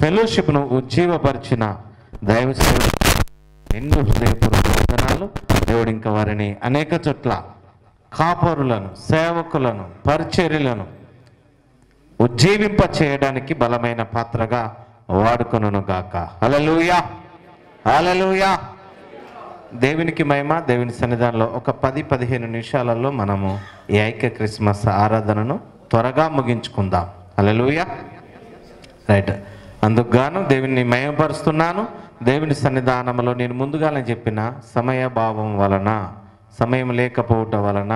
ఫెలోషిప్ను ఉజ్జీవపరిచిన దైవ సేవకులకు నిండు హృదయపూర్వక వందనాలు. దేవుడు ఇంకా వారిని అనేక చోట్ల కాపరులను, సేవకులను, పరిచర్యలను ఉజ్జీవింప చేయడానికి బలమైన పాత్రగా వాడుకొనును గాక. హల్లెలూయా, హల్లెలూయా. దేవునికి మహిమ. దేవుని సన్నిధానంలో ఒక 10-15 నిమిషాలలో మనము ఈ ఐక్య క్రిస్మస్ ఆరాధనను త్వరగా ముగించుకుందాం. హల్లెలూయా. రైట్. అందుకు గాను దేవుని మహిమపరుస్తున్నాను. దేవుని సన్నిధానంలో నేను ముందుగానే చెప్పిన సమయభావం వలన, సమయం లేకపోవటం వలన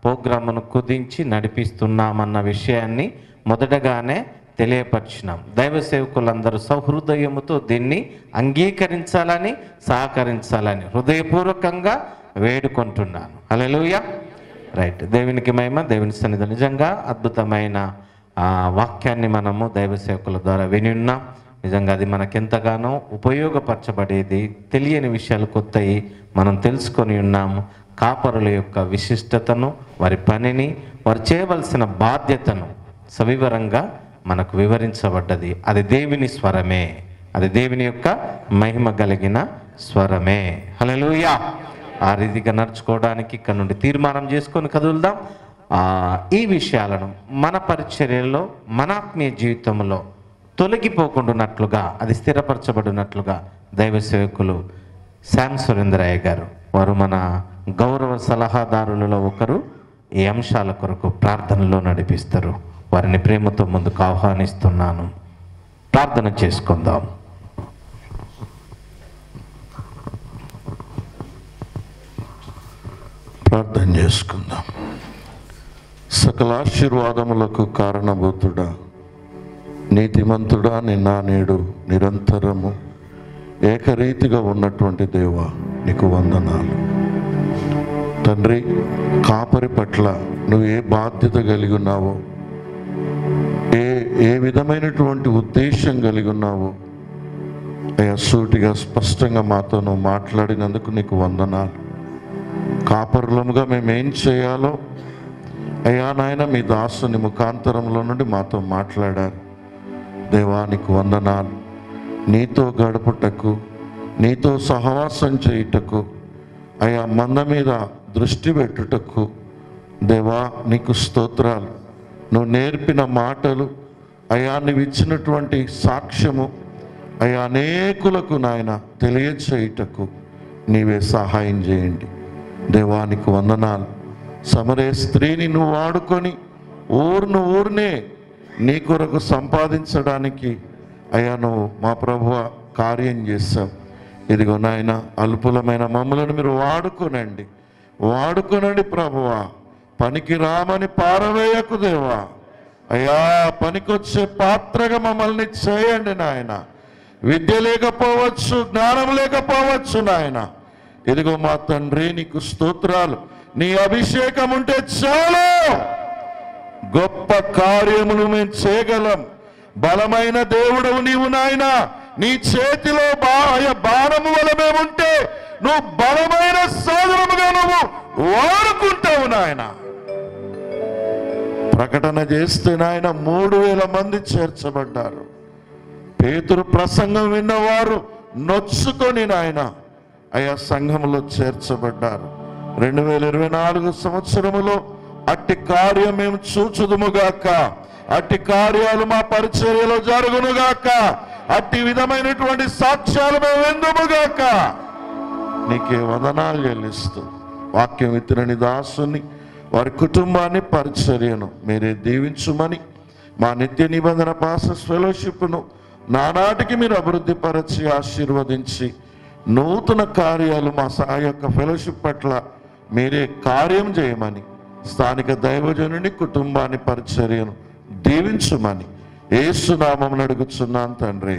ప్రోగ్రామును కుదించి నడిపిస్తున్నామన్న విషయాన్ని మొదటగానే తెలియపరిచినాం. దైవ సేవకులందరూ సహృదయముతో దీన్ని అంగీకరించాలని, సహకరించాలని హృదయపూర్వకంగా వేడుకుంటున్నాను. హల్లెలూయా. రైట్. దేవునికి మహిమ. దేవుని సన్నిధి నిజంగా అద్భుతమైన వాక్యాన్ని మనము దైవ సేవకుల ద్వారా విని ఉన్నాం. నిజంగా అది మనకెంతగానో ఉపయోగపరచబడేది. తెలియని విషయాలు కొత్తవి మనం తెలుసుకొని ఉన్నాము. కాపరుల యొక్క విశిష్టతను, వారి పనిని, వారు చేయవలసిన బాధ్యతను సవివరంగా మనకు వివరించబడ్డది. అది దేవుని స్వరమే, అది దేవుని యొక్క మహిమ కలిగిన స్వరమే. హల్లెలూయా. ఆ రీతిగా నడుచుకోవడానికి ఇక్కడ నుండి తీర్మానం చేసుకొని కదులుదాం. ఈ విషయాలను మన పరిచర్యలో, మన ఆత్మీయ జీవితంలో తొలగిపోకుండానట్లుగా, అది స్థిరపరచబడినట్లుగా దైవ సేవకులు శామ్ సురేంద్రయ్య గారు, వారు మన గౌరవ సలహాదారులలో ఒకరు, ఈ అంశాల కొరకు ప్రార్థనలో నడిపిస్తారు. వారిని ప్రేమతో ముందుకు ఆహ్వానిస్తున్నాను. ప్రార్థన చేసుకుందాం. ప్రార్థన చేసుకుందాం. సకల ఆశీర్వాదములకు కారణభూతుడా, నీతిమంతుడా, నిన్న నేడు నిరంతరము ఏకరీతిగా ఉన్నటువంటి దేవా, నీకు వందనాలు. తండ్రి, కాపరి పట్ల నువ్వు ఏ బాధ్యత కలిగి ఉన్నావో, ఏ విధమైనటువంటి ఉద్దేశం కలిగి ఉన్నావో అయ్యా, సూటిగా స్పష్టంగా మాతో నువ్వు మాట్లాడినందుకు నీకు వందనాలు. కాపరులముగా మేమేం చేయాలో అయ్యా నాయన, మీ దాసుని ముఖాంతరంలో నుండి మాతో మాట్లాడారు. దేవానికి వందనాలు. నీతో గడుపుటకు, నీతో సహవాసం చేయుటకు, అయ్యా మంద మీద దృష్టి పెట్టుటకు దేవా నీకు స్తోత్రాలు. నువ్వు నేర్పిన మాటలు అయ్యా, నువ్వు ఇచ్చినటువంటి సాక్ష్యము అయ్యా అనేకులకు నాయన తెలియచేయుటకు నీవే సహాయం చేయండి. దేవానికి వందనాలు. సమరే స్త్రీని నువ్వు వాడుకొని ఊరినే నీ కొరకు సంపాదించడానికి అయ్యా నువ్వు మా ప్రభువ కార్యం చేశావు. ఇదిగో నాయన, అల్పులమైన మమ్మలను మీరు వాడుకోనండి ప్రభువా. పనికి రామని పారవేయకు దేవా. అయ్యా, పనికొచ్చే పాత్రగా మమ్మల్ని చేయండి నాయన. విద్య లేకపోవచ్చు, జ్ఞానం లేకపోవచ్చు నాయన. ఇదిగో మా తండ్రి, నీకు స్తోత్రాలు. నీ అభిషేకం ఉంటే చాలు, గొప్ప కార్యములు మేము చేయగలం. బలమైన దేవుడవు నీవు నాయన. నీ చేతిలో బాణము వల్ల మేముంటే నువ్వు బలమైన సాధనముగా నువ్వు వాడుకుంటావు నాయన. ప్రకటన చేస్తే నాయన 3000 మంది చేర్చబడ్డారు. పేతురు ప్రసంగం విన్నవారు నొచ్చుకొని నాయన అయా సంఘంలో చేర్చబడ్డారు. 2024 సంవత్సరములో అట్టి కార్యం మేము చూచుదుముగాక. అట్టి కార్యాలు మా పరిచర్యలో జరుగునుగాక. అట్టి విధమైనటువంటి సాక్ష్యాలు మేము విందుముగాక. నీకే వందనాలు చెల్లిస్తూ వాక్యం విత్తిన దాసుని, వారి కుటుంబాన్ని, పరిచర్యను మీరే దీవించుమని, మా నిత్య నిబంధన పాస్టర్స్ ఫెలోషిప్ను నానాటికి మీరు అభివృద్ధి పరచి ఆశీర్వదించి నూతన కార్యాలు మా యొక్క ఫెలోషిప్ పట్ల మీరే కార్యం చేయమని, స్థానిక దైవజనుని, కుటుంబాన్ని, పరిచర్యను దీవించుమని యేసు నామమున అడుగుచున్నాను తండ్రి.